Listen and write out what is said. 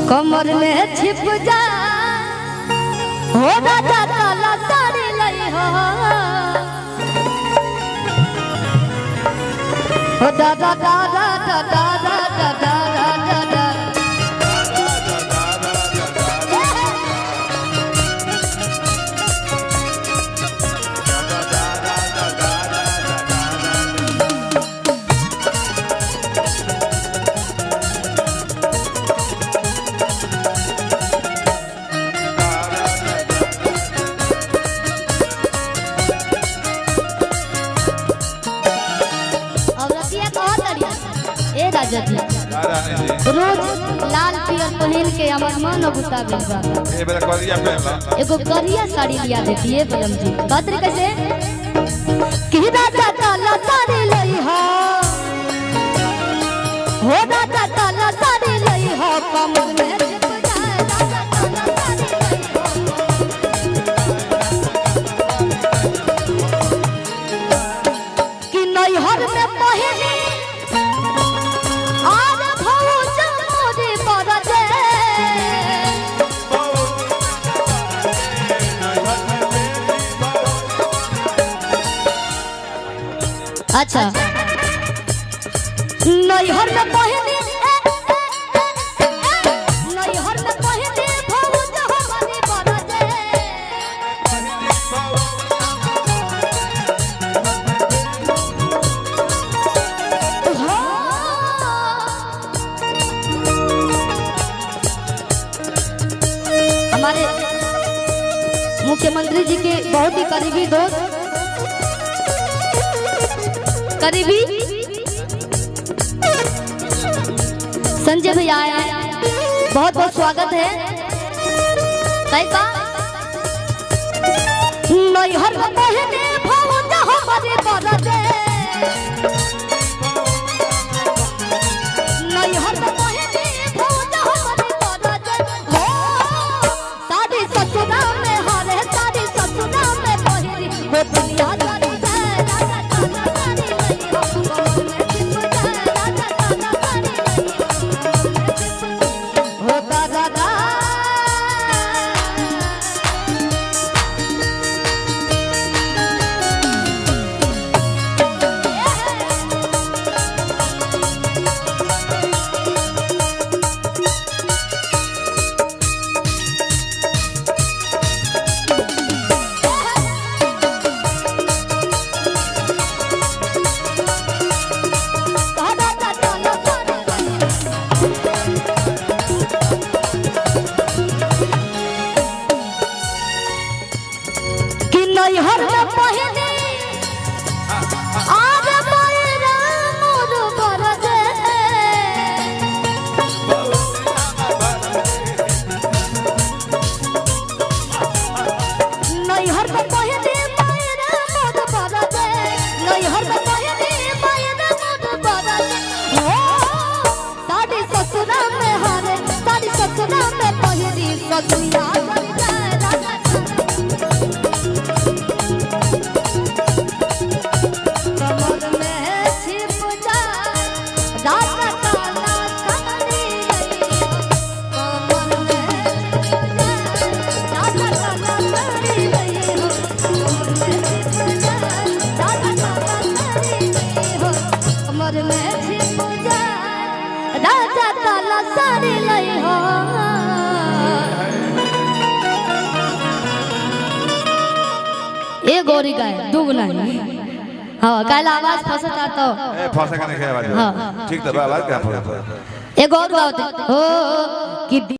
कमर में छिप जा हो राजा काला साड़ी लई हो da da da da da da da da da da da रोज लाल पियर पहन के हमार मन गुस्सा गइल बा ए बेला करिया पहनला एगो करिया साड़ी लिया देती है बलम जी बात कैसे कि राजा काला साड़ी लई हो राजा काला साड़ी लई हो कमर में छिप जाए राजा काला साड़ी लई हो कि नैहर में पहनी अच्छा नैहर में पहनी नैहर में पहनी भौज हमारी बरजे हमारे मुख्यमंत्री जी के बहुत ही करीबी दोस्त करीबी संजय भैया आए बहुत बहुत स्वागत है कैसा नैहर में पहने भौज हमारी बरजे नैहर में पहने भौज हमारी बरजे हो साड़ी ससुरा में हरे साड़ी ससुरा में पहिरी हो दुनिया नैहर में पहने आज मेरा मोर बरजे नैहर में पहने मेरा मोर बरजे नैहर में पहने मेरा मोर बरजे हो साड़ी ससुरा में हारे साड़ी ससुरा में पहिरी ससुया साड़ी लई हो ए गोरी गाय दुगना हां काला आवाज फसता तो ए फसे का नहीं आवाज हां ठीक तो आवाज क्या फसे एक और गाओ हो कि